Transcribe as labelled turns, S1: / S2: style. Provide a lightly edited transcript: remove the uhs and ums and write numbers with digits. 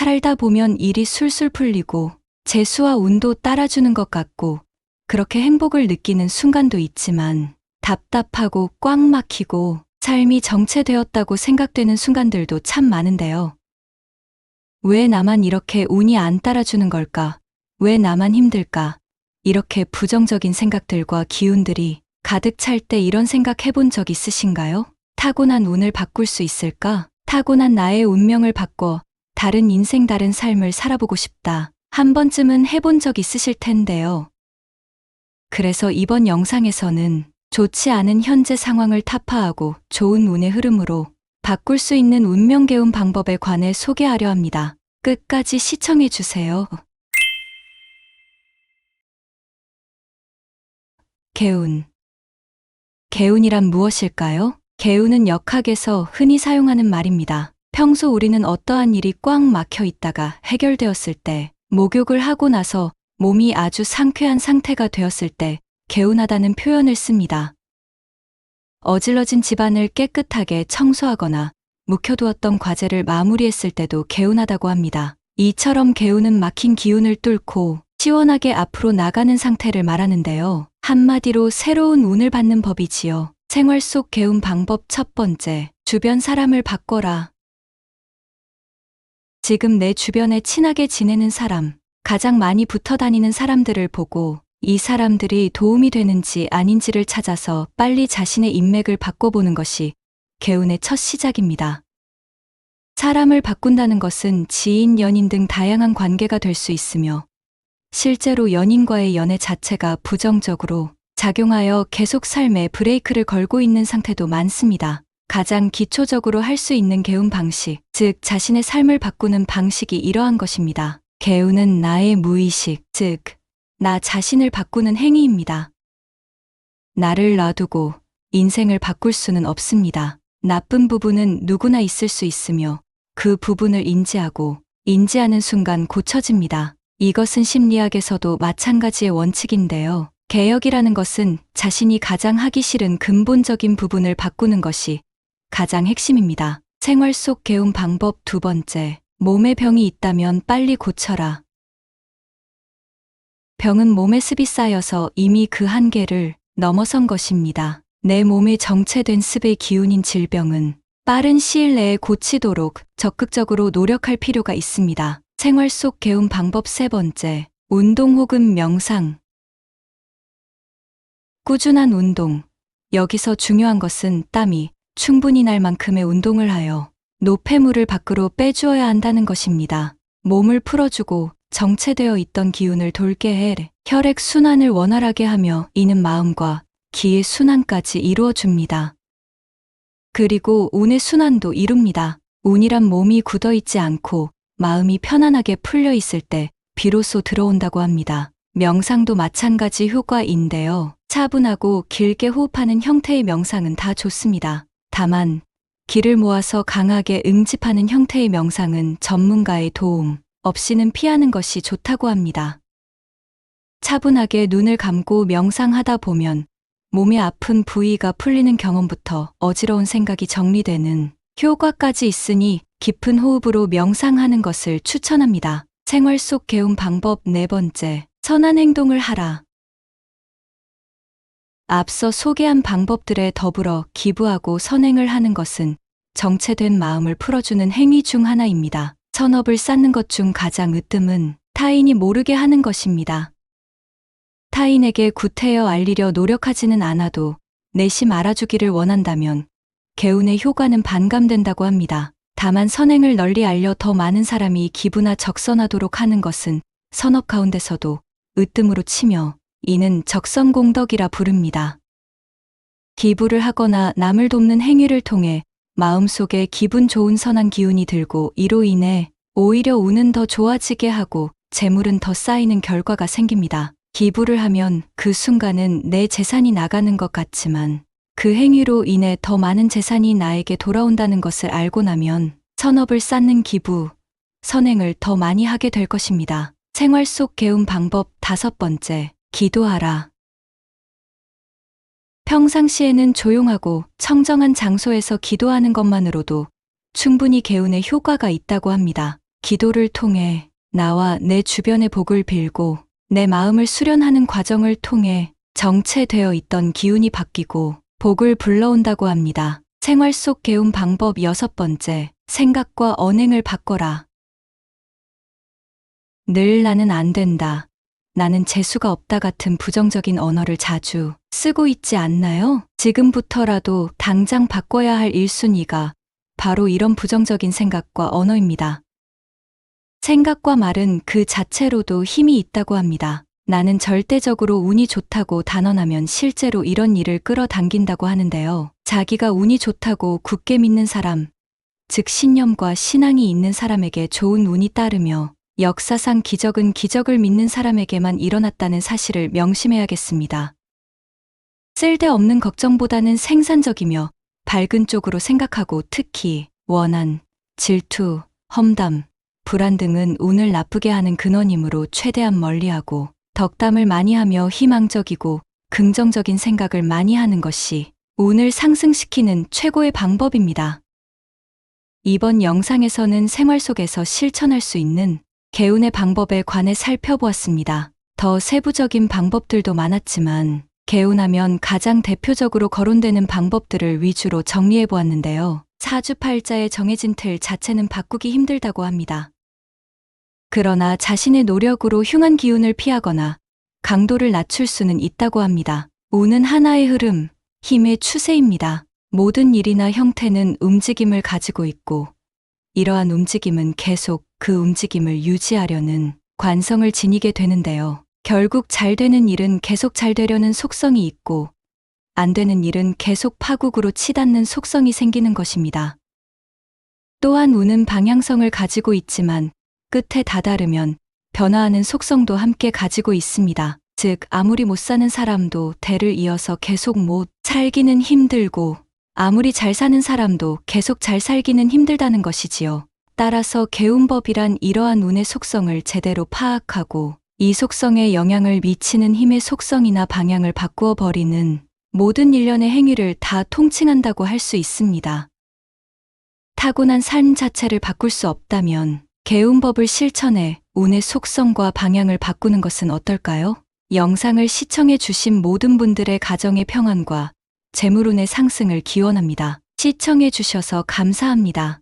S1: 살다 보면 일이 술술 풀리고 재수와 운도 따라주는 것 같고 그렇게 행복을 느끼는 순간도 있지만 답답하고 꽉 막히고 삶이 정체되었다고 생각되는 순간들도 참 많은데요. 왜 나만 이렇게 운이 안 따라주는 걸까? 왜 나만 힘들까? 이렇게 부정적인 생각들과 기운들이 가득 찰 때 이런 생각 해본 적 있으신가요? 타고난 운을 바꿀 수 있을까? 타고난 나의 운명을 바꿔 다른 인생 다른 삶을 살아보고 싶다. 한 번쯤은 해본 적 있으실 텐데요. 그래서 이번 영상에서는 좋지 않은 현재 상황을 타파하고 좋은 운의 흐름으로 바꿀 수 있는 운명 개운 방법에 관해 소개하려 합니다. 끝까지 시청해 주세요. 개운. 개운이란 무엇일까요? 개운은 역학에서 흔히 사용하는 말입니다. 평소 우리는 어떠한 일이 꽉 막혀 있다가 해결되었을 때, 목욕을 하고 나서 몸이 아주 상쾌한 상태가 되었을 때 개운하다는 표현을 씁니다. 어질러진 집안을 깨끗하게 청소하거나 묵혀두었던 과제를 마무리했을 때도 개운하다고 합니다. 이처럼 개운은 막힌 기운을 뚫고 시원하게 앞으로 나가는 상태를 말하는데요. 한마디로 새로운 운을 받는 법이지요. 생활 속 개운 방법 첫 번째, 주변 사람을 바꿔라. 지금 내 주변에 친하게 지내는 사람, 가장 많이 붙어 다니는 사람들을 보고 이 사람들이 도움이 되는지 아닌지를 찾아서 빨리 자신의 인맥을 바꿔보는 것이 개운의 첫 시작입니다. 사람을 바꾼다는 것은 지인, 연인 등 다양한 관계가 될 수 있으며 실제로 연인과의 연애 자체가 부정적으로 작용하여 계속 삶에 브레이크를 걸고 있는 상태도 많습니다. 가장 기초적으로 할 수 있는 개운 방식, 즉 자신의 삶을 바꾸는 방식이 이러한 것입니다. 개운은 나의 무의식, 즉 나 자신을 바꾸는 행위입니다. 나를 놔두고 인생을 바꿀 수는 없습니다. 나쁜 부분은 누구나 있을 수 있으며 그 부분을 인지하고 인지하는 순간 고쳐집니다. 이것은 심리학에서도 마찬가지의 원칙인데요. 개혁이라는 것은 자신이 가장 하기 싫은 근본적인 부분을 바꾸는 것이 가장 핵심입니다. 생활 속 개운 방법 두 번째, 몸에 병이 있다면 빨리 고쳐라. 병은 몸에 습이 쌓여서 이미 그 한계를 넘어선 것입니다. 내 몸에 정체된 습의 기운인 질병은 빠른 시일 내에 고치도록 적극적으로 노력할 필요가 있습니다. 생활 속 개운 방법 세 번째, 운동 혹은 명상. 꾸준한 운동. 여기서 중요한 것은 땀이 충분히 날 만큼의 운동을 하여 노폐물을 밖으로 빼주어야 한다는 것입니다. 몸을 풀어주고 정체되어 있던 기운을 돌게 해 혈액 순환을 원활하게 하며 이는 마음과 기의 순환까지 이루어줍니다. 그리고 운의 순환도 이룹니다. 운이란 몸이 굳어있지 않고 마음이 편안하게 풀려 있을 때 비로소 들어온다고 합니다. 명상도 마찬가지 효과인데요. 차분하고 길게 호흡하는 형태의 명상은 다 좋습니다. 다만 기를 모아서 강하게 응집하는 형태의 명상은 전문가의 도움 없이는 피하는 것이 좋다고 합니다. 차분하게 눈을 감고 명상하다 보면 몸의 아픈 부위가 풀리는 경험부터 어지러운 생각이 정리되는 효과까지 있으니 깊은 호흡으로 명상하는 것을 추천합니다. 생활 속 개운 방법 네 번째, 선한 행동을 하라. 앞서 소개한 방법들에 더불어 기부하고 선행을 하는 것은 정체된 마음을 풀어주는 행위 중 하나입니다. 선업을 쌓는 것 중 가장 으뜸은 타인이 모르게 하는 것입니다. 타인에게 구태여 알리려 노력하지는 않아도 내심 알아주기를 원한다면 개운의 효과는 반감된다고 합니다. 다만 선행을 널리 알려 더 많은 사람이 기부나 적선하도록 하는 것은 선업 가운데서도 으뜸으로 치며 이는 적선공덕이라 부릅니다. 기부를 하거나 남을 돕는 행위를 통해 마음속에 기분 좋은 선한 기운이 들고 이로 인해 오히려 운은 더 좋아지게 하고 재물은 더 쌓이는 결과가 생깁니다. 기부를 하면 그 순간은 내 재산이 나가는 것 같지만 그 행위로 인해 더 많은 재산이 나에게 돌아온다는 것을 알고 나면 선업을 쌓는 기부, 선행을 더 많이 하게 될 것입니다. 생활 속 개운 방법 다섯 번째, 기도하라. 평상시에는 조용하고 청정한 장소에서 기도하는 것만으로도 충분히 개운의 효과가 있다고 합니다. 기도를 통해 나와 내 주변의 복을 빌고 내 마음을 수련하는 과정을 통해 정체되어 있던 기운이 바뀌고 복을 불러온다고 합니다. 생활 속 개운 방법 6번째, 생각과 언행을 바꿔라. 늘 나는 안 된다, 나는 재수가 없다 같은 부정적인 언어를 자주 쓰고 있지 않나요? 지금부터라도 당장 바꿔야 할 1순위가 바로 이런 부정적인 생각과 언어입니다. 생각과 말은 그 자체로도 힘이 있다고 합니다. 나는 절대적으로 운이 좋다고 단언하면 실제로 이런 일을 끌어당긴다고 하는데요. 자기가 운이 좋다고 굳게 믿는 사람, 즉 신념과 신앙이 있는 사람에게 좋은 운이 따르며 역사상 기적은 기적을 믿는 사람에게만 일어났다는 사실을 명심해야겠습니다. 쓸데없는 걱정보다는 생산적이며 밝은 쪽으로 생각하고 특히 원한, 질투, 험담, 불안 등은 운을 나쁘게 하는 근원이므로 최대한 멀리하고 덕담을 많이 하며 희망적이고 긍정적인 생각을 많이 하는 것이 운을 상승시키는 최고의 방법입니다. 이번 영상에서는 생활 속에서 실천할 수 있는 개운의 방법에 관해 살펴보았습니다. 더 세부적인 방법들도 많았지만 개운하면 가장 대표적으로 거론되는 방법들을 위주로 정리해 보았는데요. 사주팔자의 정해진 틀 자체는 바꾸기 힘들다고 합니다. 그러나 자신의 노력으로 흉한 기운을 피하거나 강도를 낮출 수는 있다고 합니다. 운은 하나의 흐름, 힘의 추세입니다. 모든 일이나 형태는 움직임을 가지고 있고 이러한 움직임은 계속 그 움직임을 유지하려는 관성을 지니게 되는데요. 결국 잘 되는 일은 계속 잘 되려는 속성이 있고 안 되는 일은 계속 파국으로 치닫는 속성이 생기는 것입니다. 또한 운은 방향성을 가지고 있지만 끝에 다다르면 변화하는 속성도 함께 가지고 있습니다. 즉 아무리 못 사는 사람도 대를 이어서 계속 못 살기는 힘들고 아무리 잘 사는 사람도 계속 잘 살기는 힘들다는 것이지요. 따라서 개운법이란 이러한 운의 속성을 제대로 파악하고 이 속성에 영향을 미치는 힘의 속성이나 방향을 바꾸어 버리는 모든 일련의 행위를 다 통칭한다고 할 수 있습니다. 타고난 삶 자체를 바꿀 수 없다면 개운법을 실천해 운의 속성과 방향을 바꾸는 것은 어떨까요? 영상을 시청해 주신 모든 분들의 가정의 평안과 재물운의 상승을 기원합니다. 시청해 주셔서 감사합니다.